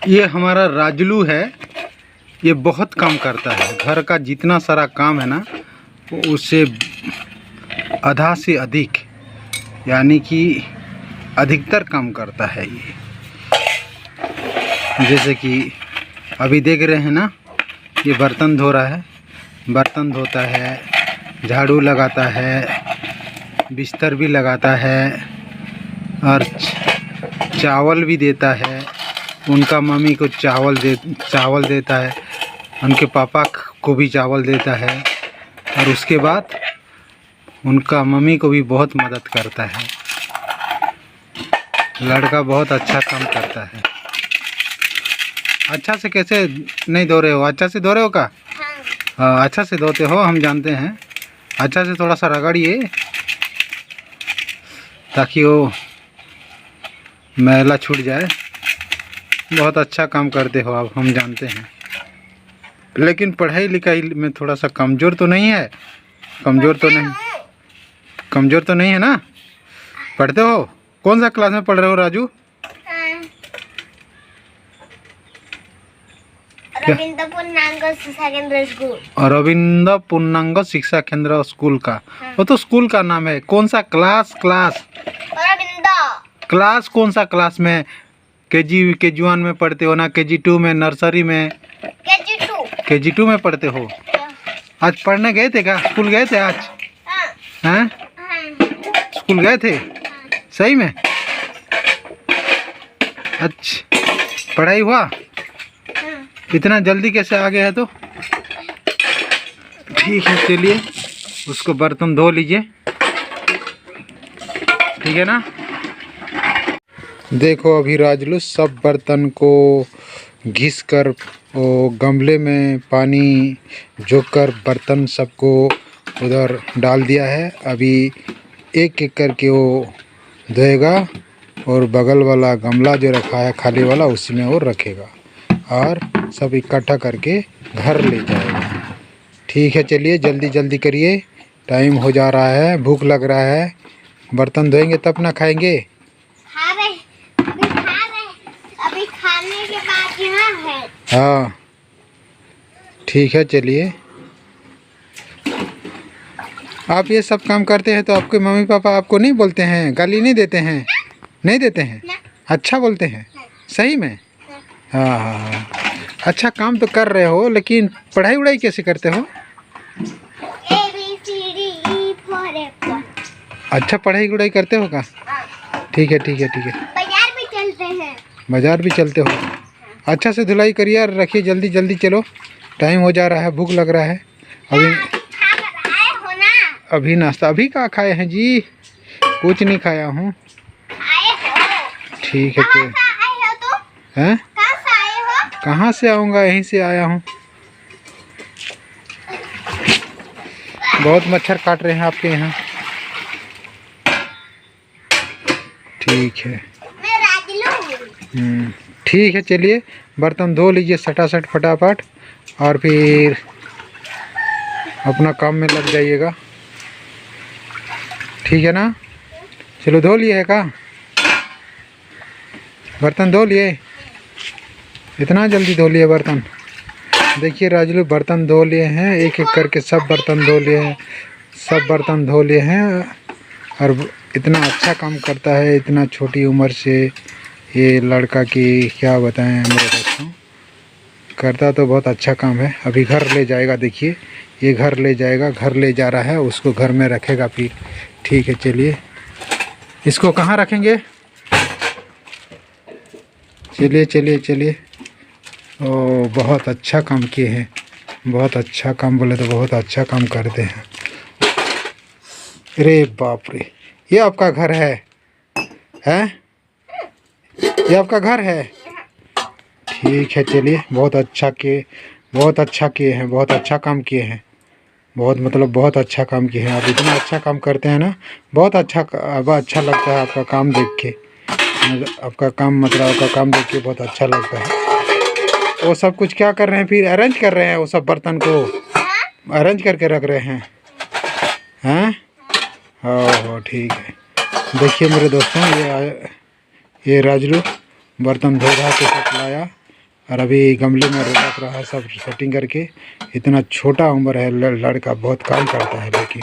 ये हमारा राजलू है। ये बहुत काम करता है। घर का जितना सारा काम है ना, उससे आधा से अधिक, यानी कि अधिकतर काम करता है ये। जैसे कि अभी देख रहे हैं ना, ये बर्तन धो रहा है, बर्तन धोता है, झाड़ू लगाता है, बिस्तर भी लगाता है और चावल भी देता है। उनका मम्मी को चावल देता है, उनके पापा को भी चावल देता है और उसके बाद उनका मम्मी को भी बहुत मदद करता है। लड़का बहुत अच्छा काम करता है। अच्छा से कैसे नहीं धो रहे हो? अच्छा से धो रहे हो का? हाँ, अच्छा से धोते हो, हम जानते हैं। अच्छा से थोड़ा सा रगड़िए ताकि वो मैला छूट जाए। बहुत अच्छा काम करते हो आप, हम जानते हैं। लेकिन पढ़ाई लिखाई में थोड़ा सा कमज़ोर तो नहीं है? कमज़ोर तो नहीं है ना? पढ़ते हो? कौन सा क्लास में पढ़ रहे हो राजू? रविंद्र पूर्णांग शिक्षा केंद्र स्कूल। रविंद्र पूर्णांग शिक्षा केंद्र स्कूल का। वो तो स्कूल का नाम है। कौन सा क्लास? रविंद्र क्लास कौन सा क्लास में? KG1 में पढ़ते हो ना? KG2 में, नर्सरी में? KG2 में पढ़ते हो। आज पढ़ने गए थे क्या? स्कूल गए थे आज? हैं? स्कूल गए थे? सही में? अच्छा, पढ़ाई हुआ? इतना जल्दी कैसे आ गया है? तो ठीक है, चलिए उसको बर्तन धो लीजिए, ठीक है ना? देखो अभी राजलू सब बर्तन को घिस कर वो गमले में पानी जोक कर बर्तन सबको उधर डाल दिया है। अभी एक एक करके वो धोएगा और बगल वाला गमला जो रखा है खाली वाला, उसमें वो रखेगा और सब इकट्ठा करके घर ले जाएगा। ठीक है, चलिए जल्दी जल्दी करिए, टाइम हो जा रहा है, भूख लग रहा है। बर्तन धोएंगे तब ना खाएंगे। अभी खाने के बाद यहाँ है। हाँ ठीक है, चलिए। आप ये सब काम करते हैं तो आपके मम्मी पापा आपको नहीं बोलते हैं, गाली नहीं देते हैं? नहीं देते हैं? अच्छा बोलते हैं? सही में? हाँ हाँ हाँ, अच्छा काम तो कर रहे हो, लेकिन पढ़ाई वढ़ाई कैसे करते हो? ABCDE for apple। अच्छा पढ़ाई वढ़ाई करते हो का? ठीक है ठीक है ठीक है। बाजार भी चलते हैं। बाजार भी चलते हो? अच्छा से धुलाई करिए और रखिए, जल्दी जल्दी चलो, टाइम हो जा रहा है, भूख लग रहा है। अभी नाश्ता अभी कहाँ खाए हैं जी? कुछ नहीं खाया हूँ। ठीक है, हैं? कहाँ से आऊँगा, यहीं से आया हूँ। बहुत मच्छर काट रहे हैं आपके यहाँ। ठीक है, ठीक है, चलिए बर्तन धो लीजिए सटासट फटाफट और फिर अपना काम में लग जाइएगा, ठीक है ना? चलो धो लिए है का? बर्तन धो लिए? इतना जल्दी धो लिए बर्तन? देखिए राजलू बर्तन धो लिए हैं, एक एक करके सब बर्तन धो लिए हैं, सब बर्तन धो लिए हैं। और इतना अच्छा काम करता है इतना छोटी उम्र से ये लड़का, की क्या बताएं मेरे दोस्तों। करता तो बहुत अच्छा काम है। अभी घर ले जाएगा, देखिए ये घर ले जाएगा, घर ले जा रहा है, उसको घर में रखेगा फिर। ठीक है, चलिए इसको कहाँ रखेंगे? चलिए चलिए चलिए। ओ बहुत अच्छा काम किए हैं, बहुत अच्छा काम, बोले तो बहुत अच्छा काम करते हैं। अरे बाप रे, ये आपका घर है? हैं? ये आपका घर है? ठीक है, चलिए बहुत अच्छा किए हैं, बहुत अच्छा काम किए हैं, बहुत अच्छा काम किए हैं। आप इतना अच्छा काम करते हैं ना, बहुत अच्छा लगता है आपका काम देख के। आपका काम देख के बहुत अच्छा लगता है। वो सब कुछ क्या कर रहे हैं फिर? अरेंज कर रहे हैं, वो सब बर्तन को अरेंज करके रख रहे हैं, हैं? हाँ ठीक है। देखिए मेरे दोस्तों, ये राजलू बर्तन धो धा के सब लाया और अभी गमले में रख रहा है सब सेटिंग करके। इतना छोटा उम्र है, लड़का बहुत काम करता है लेकिन